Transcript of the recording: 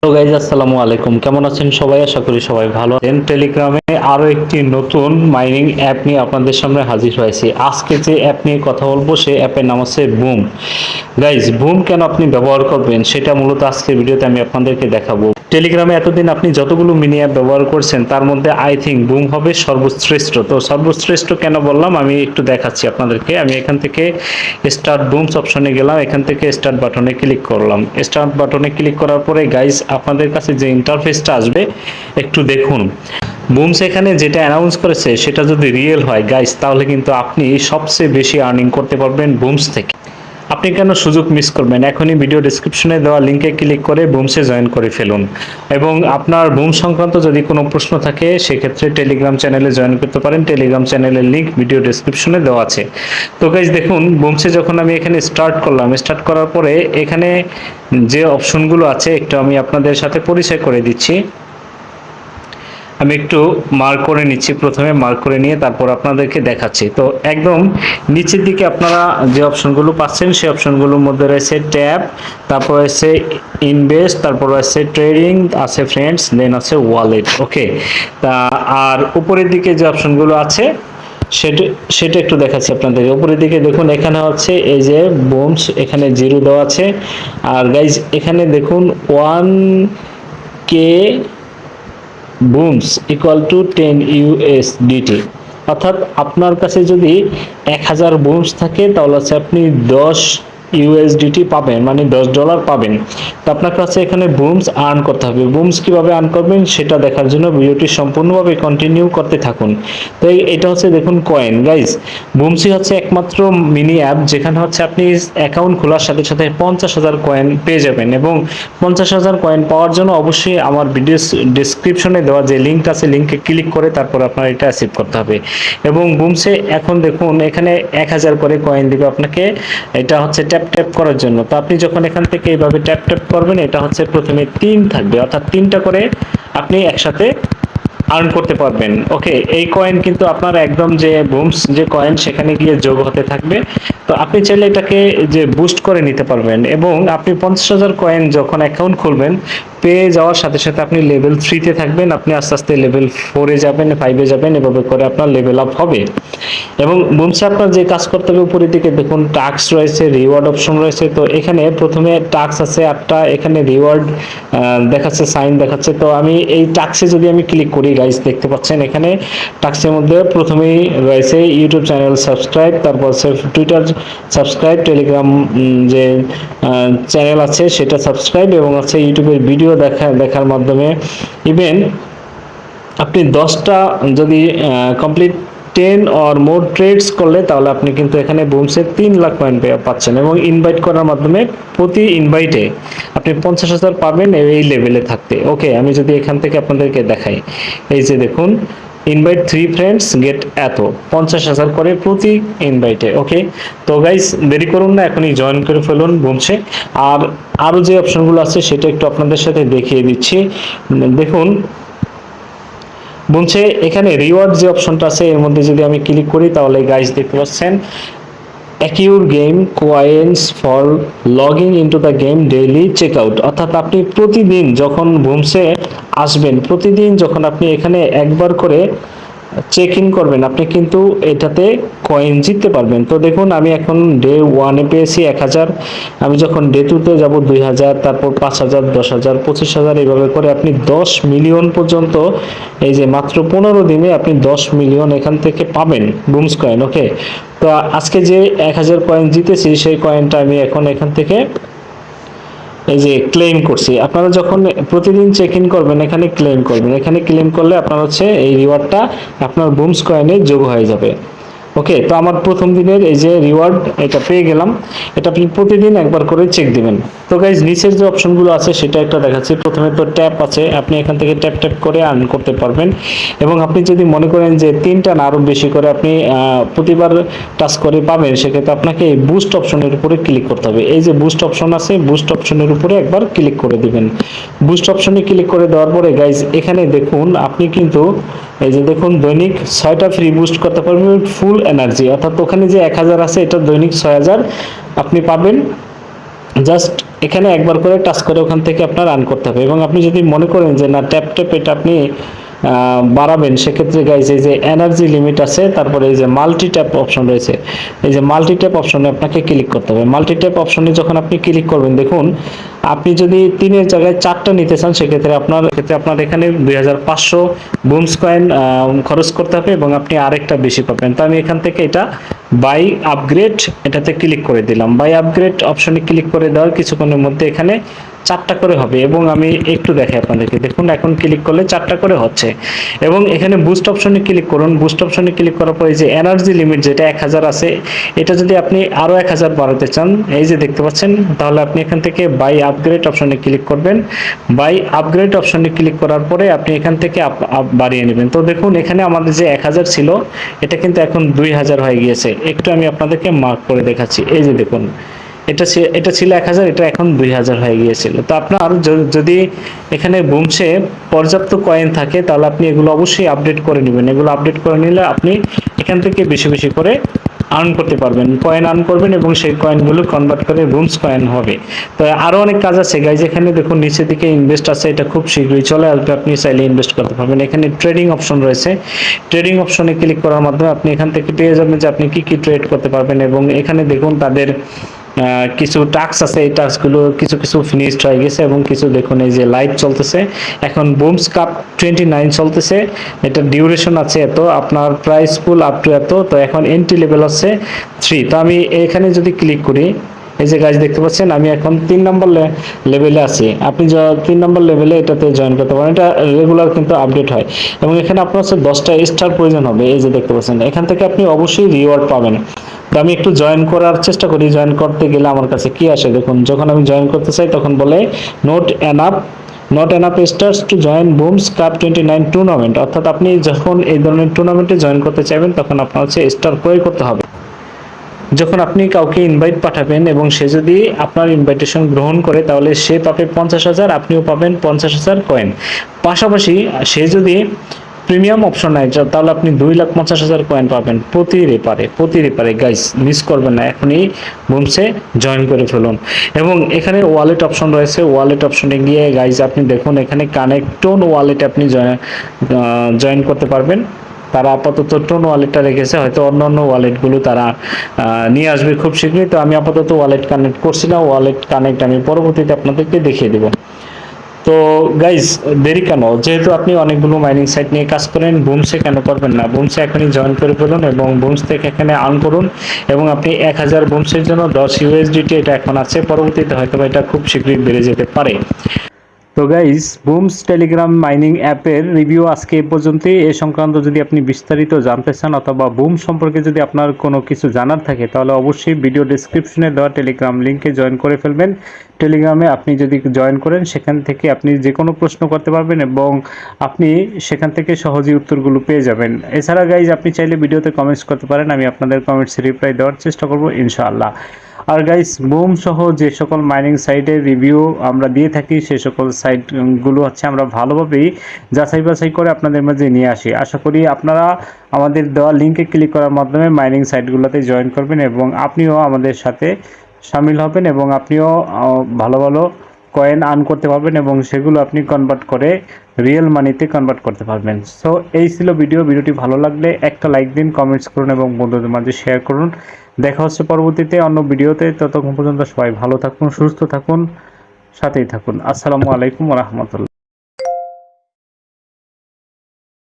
Hello guys, আসসালামু আলাইকুম। কেমন আছেন সবাই? আশা করি সবাই ভালো আছেন। টেলিগ্রামে আরো একটি নতুন মাইনিং অ্যাপ নিয়ে আপনাদের সামনে হাজির হয়েছি। আজকে যে অ্যাপ নিয়ে কথা বলবো সেই অ্যাপের নাম হচ্ছে বুম। গাইজ, বুম কেন আপনি ব্যবহার করবেন সেটা মূলত আজকের ভিডিওতে আমি আপনাদেরকে দেখাবো। টেলিগ্রামে এতদিন আপনি যতগুলো মিনি অ্যাপ ব্যবহার করছেন তার মধ্যে আই থিঙ্ক বুম হবে সর্বশ্রেষ্ঠ। তো সর্বশ্রেষ্ঠ কেন বললাম আমি একটু দেখাচ্ছি আপনাদেরকে। আমি এখান থেকে স্টার্ট বুমস অপশনে গেলাম, এখান থেকে স্টার্ট বাটনে ক্লিক করলাম। স্টার্ট বাটনে ক্লিক করার পরে গাইজ আপনাদের কাছে যে ইন্টারফেসটা আসবে একটু দেখুন। বুমস এখানে যেটা অ্যানাউন্স করেছে সেটা যদি রিয়েল হয় গাইজ, তাহলে কিন্তু আপনি সবচেয়ে বেশি আর্নিং করতে পারবেন বুমস থেকে। আপনি কেন সুযোগ মিস করবেন? এখনই ভিডিও ডেসক্রিপশনে দেওয়া লিঙ্কে ক্লিক করে বুমসে জয়েন করে ফেলুন। এবং আপনার বুম সংক্রান্ত যদি কোনো প্রশ্ন থাকে সেক্ষেত্রে টেলিগ্রাম চ্যানেলে জয়েন করতে পারেন। টেলিগ্রাম চ্যানেলের লিঙ্ক ভিডিও ডেসক্রিপশনে দেওয়া আছে। তো গাইজ দেখুন, বুমসে যখন আমি এখানে স্টার্ট করলাম, স্টার্ট করার পরে এখানে যে অপশনগুলো আছে একটু আমি আপনাদের সাথে পরিচয় করে দিচ্ছি। আমি একটু মার্ক করে নিচ্ছি, প্রথমে মার্ক করে নিয়ে তারপর আপনাদেরকে দেখাচ্ছি। তো একদম নিচের দিকে আপনারা যে অপশনগুলো পাচ্ছেন সেই অপশনগুলোর মধ্যে রয়েছে ট্যাব, তারপর আছে ইনভেস্ট, তারপর আছে ট্রেডিং, আছে ফ্রেন্ডস, দেন আছে ওয়ালেট। ওকে, তা আর উপরের দিকে যে অপশনগুলো আছে সেটা সেটা একটু দেখাচ্ছি আপনাদের। উপরের দিকে দেখুন, এখানে হচ্ছে এই যে বুমস, এখানে জিরো দেওয়া আছে। আর গাইজ এখানে দেখুন 1K বুমস ইকুয়াল টু 10 ইউএসডিটি। অর্থাৎ আপনার কাছে যদি 1000 বুমস থাকে তাহলে হচ্ছে আপনি 10 ইউএসডিটি পাবেন, মানে $10 পাবেন। তো আপনার কাছে এখানে বুমস আর্ন করতে হবে। বুমস কিভাবে আর্ন করবেন সেটা দেখার জন্য ভিডিওটি সম্পূর্ণভাবে কন্টিনিউ করতে থাকুন। তো এটা হচ্ছে দেখুন কয়েন। গাইজ, বুমসি হচ্ছে একমাত্র মিনি অ্যাপ যেখানে হচ্ছে আপনি অ্যাকাউন্ট খোলার সাথে সাথে 50,000 কয়েন পেয়ে যাবেন। এবং 50,000 কয়েন পাওয়ার জন্য অবশ্যই আমার ভিডিও ডেসক্রিপশনে দেওয়া যে লিঙ্ক আছে লিঙ্কে ক্লিক করে তারপর আপনার এটা অ্যাচিভ করতে হবে। এবং বুমসে এখন দেখুন এখানে 1000 করে কয়েন দিবে আপনাকে। এটা হচ্ছে ট্যাপ ট্যাপ করার জন্য। তো আপনি যখন এখান থেকে এইভাবে ট্যাপ ট্যাপ করবেন, এটা হচ্ছে প্রথমে 3 থাকবে, অর্থাৎ 3টা করে আপনি একসাথে আর্ন করতে পারবেন। ওকে, এই কয়েন কিন্তু আপনার একদম যে বুমস যে কয়েন সেখানে গিয়ে যোগ হতে থাকবে। তো আপনি চাইলে এটাকে যে বুস্ট করে নিতে পারবেন। এবং আপনি 50,000 কয়েন যখন অ্যাকাউন্ট খুলবেন পেয়ে যাওয়ার সাথে সাথে আপনি লেভেল 3-তে থাকবেন, আপনি আস্তে আস্তে লেভেল 4-এ যাবেন, 5-এ যাবেন, এভাবে করে আপনার লেভেল আপ হবে। এবং বুমসে আপনার যে কাজ করতে হবে, উপরের দিকে দেখুন টাস্ক রয়েছে, রিওয়ার্ড অপশন রয়েছে। তো এখানে প্রথমে টাস্ক আছে 8টা, এখানে রিওয়ার্ড দেখাচ্ছে, সাইন দেখাচ্ছে। তো আমি এই টাস্কে যদি আমি ক্লিক করি গাইস, দেখতে পাচ্ছেন এখানে টাস্কের মধ্যে প্রথমেই রয়েছে ইউটিউব চ্যানেল সাবস্ক্রাইব, তারপর টুইটার সাবস্ক্রাইব, টেলিগ্রাম যে চ্যানেল আছে সেটা সাবস্ক্রাইব, এবং আছে ইউটিউবের ভিডিও দেখার মাধ্যমে। ইভেন আপনি 10টা যদি কমপ্লিট 10 অর মোর ট্রেডস করলে তাহলে আপনি কিন্তু এখানে বুমসে 3 লাখ কয়েন পাচ্ছেন। এবং ইনভাইট করার মাধ্যমে প্রতি ইনভাইটে আপনি 50,000 পাবেন এই লেভেলে থাকতে। ওকে, আমি যদি এখান থেকে আপনাদেরকে দেখাই, এই যে দেখুন ইনভাইট 3 ফ্রেন্ডস গেট এত 50,000 করে প্রতি ইনভাইটে। ওকে, তো গাইস দেরি করুন না, এখনই জয়েন করে ফেলুন বুমসে। আর আরও যে অপশনগুলো আছে সেটা একটু আপনাদের সাথে দেখিয়ে দিচ্ছি। দেখুন বলছে এখানে রিওয়ার্ড যে অপশনটা আছে এর মধ্যে যদি আমি ক্লিক করি তাহলে গাইস দেখতে পাচ্ছেন অ্যাকিউর game কোয়েন্স for logging into the game daily checkout. অর্থাৎ আপনি প্রতিদিন যখন বুমসে আসবেন, প্রতিদিন যখন আপনি এখানে একবার করে চেক ইন করবেন, আপনি কিন্তু এটাতে কয়েন জিততে পারবেন। তো দেখুন আমি এখন ডে 1-এ পেয়েছি 1000, আমি যখন ডে 2-তে যাব 2000, তারপর 5000, 10,000, 25,000, এইভাবে করে আপনি 10 মিলিয়ন পর্যন্ত এই যে মাত্র 15 দিনে আপনি 10 মিলিয়ন এখান থেকে পাবেন বুমস কয়েন। ওকে, তো আজকে যে 1000 কয়েন জিতেছি সেই কয়েনটা আমি এখন এখান থেকে এই যে ক্লেম করছি। আপনারা যখন প্রতিদিন চেক ইন করবেন এখানে ক্লেম করবেন, এখানে ক্লেম করলে আপনার হচ্ছে এই রিওয়ার্ডটা আপনার বুমস কয়েনে যোগ হয়ে যাবে। ওকে, তো আমার প্রথম দিনের এই যে রিওয়ার্ড এটা পেয়ে গেলাম। এটা আপনি প্রতিদিন একবার করে চেক দিবেন। তো গাইজ নিচের যে অপশনগুলো আছে সেটা একটা দেখাচ্ছি। প্রথমে তো ট্যাপ আছে, আপনি এখান থেকে ট্যাপ ট্যাপ করে আর্ন করতে পারবেন। এবং আপনি যদি মনে করেন যে 3টা না আরও বেশি করে আপনি প্রতিবার টাচ করে পাবেন, সেক্ষেত্রে আপনাকে এই বুস্ট অপশনের উপরে ক্লিক করতে হবে। এই যে বুস্ট অপশন আছে, বুস্ট অপশনের উপরে একবার ক্লিক করে দিবেন। বুস্ট অপশনে ক্লিক করে দেওয়ার পরে গাইজ এখানে দেখুন আপনি কিন্তু এই যে দেখুন দৈনিক 6টা ফ্রি বুস্ট করতে পারবেন ফুল এনার্জি। অর্থাৎ ওখানে যে 1000 আছে এটা দৈনিক 6000 আপনি পাবেন জাস্ট এখানে একবার করে টাচ করে ওখান থেকে আপনার রান করতে হবে। এবং আপনি যদি মনে করেন যে না ট্যাপ ট্যাপ এটা আপনি বাড়াবেন, সেক্ষেত্রে গাইজ এই যে এনার্জি লিমিট আছে, তারপরে এই যে মাল্টি ট্যাপ অপশন রয়েছে, এই যে মাল্টি ট্যাপ অপশনে আপনাকে ক্লিক করতে হবে। মাল্টি ট্যাপ অপশনে যখন আপনি ক্লিক করবেন, দেখুন আপনি যদি 3-এর জায়গায় 4টা নিতে চান, সেক্ষেত্রে আপনার এখানে 2500 বুমস কয়েন খরচ করতে হবে এবং আপনি আরেকটা বেশি পাবেন। তো আমি এখান থেকে এটা বাই আপগ্রেড এটাতে ক্লিক করে দিলাম। বাই আপগ্রেড অপশনে ক্লিক করে দেওয়ার কিছুক্ষণের মধ্যে এখানে 4টা করে হবে। এবং আমি একটু দেখাই আপনাদেরকে, দেখুন এখন ক্লিক করলে 4টা করে হচ্ছে। এবং এখানে বুস্ট অপশনে ক্লিক করুন। বুস্ট অপশনে ক্লিক করার পরে যে এনার্জি লিমিট যেটা 1000 আছে, এটা যদি আপনি আরো 1000 বাড়াতে চান, এই যে দেখতে পাচ্ছেন, তাহলে আপনি এখান থেকে বাই আপগ্রেড অপশনে ক্লিক করবেন। বাই আপগ্রেড অপশনে ক্লিক করার পরে আপনি এখান থেকে বাড়িয়ে নেবেন। তো দেখুন এখানে আমাদের যে 1000 ছিল, এটা কিন্তু এখন 2000 হয়ে গিয়েছে। একটু আমি আপনাদেরকে মার্ক করে দেখাচ্ছি, এই যে দেখুন এটা ছিল 1000, এটা এখন 2000 হয়ে গিয়েছিল। তো আপনার যদি এখানে বুমসে পর্যাপ্ত কয়েন থাকে, তাহলে আপনি এগুলো অবশ্যই আপডেট করে নেবেন। এগুলো আপডেট করে নিলে আপনি এখান থেকে বেশি বেশি করে আর্ন করতে পারবেন, কয়েন আর্ন করবেন এবং সেই কয়েনগুলো কনভার্ট করে বুমস কয়েন হবে। তো আরো অনেক কাজ আছে গাইজ। এখানে দেখুন নিচের দিকে ইনভেস্ট আছে, এটা খুব শীঘ্রই চলে আসবে, আপনি চাইলে ইনভেস্ট করতে পারবেন। এখানে ট্রেডিং অপশন রয়েছে, ট্রেডিং অপশনে ক্লিক করার মাধ্যমে আপনি এখান থেকে পেয়ে যাবেন যে আপনি কি কি ট্রেড করতে পারবেন। এবং এখানে দেখুন তাদের কিছু টাস্ক আছে, এই টাস্কগুলো কিছু কিছু ফিনিশড হয়ে গেছে এবং কিছু দেখুন এই যে লাইভ চলতেছে। এখন বুমস কাপ 29 চলতেছে, এটা ডিউরেশন আছে এত, আপনার প্রাইস পুল আপ টু এত। তো এখন এন্ট্রি লেভেল আছে 3। তো আমি এখানে যদি ক্লিক করি, এই যে গাইজ দেখতে পাচ্ছেন আমি এখন 3 নম্বর লেভেলে আছি। আপনি 3 নম্বর লেভেলে এটাতে জয়েন করতে পারেন, এটা রেগুলার কিন্তু আপডেট হয়। এবং এখানে আপনার হচ্ছে 10টা স্টার প্রয়োজন হবে, এই যে দেখতে পাচ্ছেন। এখান থেকে আপনি অবশ্যই রিওয়ার্ড পাবেন। তো আমি একটু জয়েন করার চেষ্টা করি। জয়েন করতে গেলে আমার কাছে কি আসে দেখুন, যখন আমি জয়েন করতে চাই তখন বলে not enough stars to join Booms cup 29 tournament. অর্থাৎ আপনি যখন এই ধরনের টুর্নামেন্টে জয়েন করতে চাইবেন, তখন আপনার হচ্ছে স্টার ক্রয় করতে হবে। যখন আপনি কাউকে ইনভাইট পাঠাবেন এবং সে যদি আপনার ইনভাইটেশন গ্রহণ করে, তাহলে সে পাবে 50,000, আপনিও পাবেন 50,000 কয়েন। পাশাপাশি সে যদি প্রিমিয়াম অপশন নেয়, তাহলে আপনি 2,50,000 কয়েন পাবেন প্রতি রেপারে। গাইস মিস করবেন না, এখনই বুমসে জয়েন করে ফেলুন। এবং এখানে ওয়ালেট অপশন রয়েছে, ওয়ালেট অপশনে গিয়ে গাইস আপনি দেখুন এখানে কানেক্টন ওয়ালেট আপনি জয়েন করতে পারবেন। তারা আপাতত টোন ওয়ালেটটা রেখেছে, হয়তো অন্যান্য ওয়ালেটগুলো তারা নিয়ে আসবে খুব শীঘ্রই। তো আমি আপাতত ওয়ালেট কানেক্ট করছি না, ওয়ালেট কানেক্ট আমি পরবর্তীতে আপনাদেরকে দেখিয়ে দেব। তো গাইজ দেরি কেন, যেহেতু আপনি অনেকগুলো মাইনিং সাইট নিয়ে কাজ করেন, বুমসে কেন করবেন না? বুমসে এখনই জয়েন করে ফেলুন এবং বুমস থেকে এখানে আর্ন করুন। এবং আপনি 1000 বুমসের জন্য 10 ইউএসডিটি এটা এখন আছে, পরবর্তীতে হয়তো এটা খুব শীঘ্রই বেড়ে যেতে পারে। তো গাইস বুমস টেলিগ্রাম মাইনিং অ্যাপের রিভিউ আজকে এ পর্যন্তই। এ সংক্রান্ত যদি আপনি বিস্তারিত জানতে চান অথবা বুম সম্পর্কে যদি আপনার কোনো কিছু জানার থাকে, তাহলে অবশ্যই ভিডিও ডেসক্রিপশনে দেওয়া টেলিগ্রাম লিঙ্কে জয়েন করে ফেলবেন। টেলিগ্রামে আপনি যদি জয়েন করেন, সেখান থেকে আপনি যে কোনো প্রশ্ন করতে পারবেন এবং আপনি সেখান থেকে সহজেই উত্তরগুলো পেয়ে যাবেন। এছাড়া গাইজ আপনি চাইলে ভিডিওতে কমেন্টস করতে পারেন, আমি আপনাদের কমেন্টসে রিপ্লাই দেওয়ার চেষ্টা করব ইনশাআল্লাহ। আর গাইস বুম সহ যে সকল মাইনিং সাইটের রিভিউ আমরা দিয়ে থাকি, সে সকল সাইটগুলো হচ্ছে আমরা ভালোভাবেই যাচাই বাছাই করে আপনাদের মাঝে নিয়ে আসি। আশা করি আপনারা আমাদের দেওয়া লিঙ্কে ক্লিক করার মাধ্যমে মাইনিং সাইটগুলোতে জয়েন করবেন এবং আপনিও আমাদের সাথে শামিল হবেন এবং আপনিও ভালো ভালো কয়েন আর্ন করতে পারবেন এবং সেগুলো আপনি কনভার্ট করে রিয়েল মানিতে কনভার্ট করতে পারবেন। সো এই ছিল ভিডিওটি ভালো লাগলে একটা লাইক দিন, কমেন্টস করুন এবং বন্ধুদের মাঝে শেয়ার করুন। দেখা হচ্ছে পরবর্তীতে অন্য ভিডিওতে। ততক্ষণ পর্যন্ত সবাই ভালো থাকুন, সুস্থ থাকুন, সাথেই থাকুন। আসসালামু আলাইকুম ওয়া রাহমাতুল্লাহ।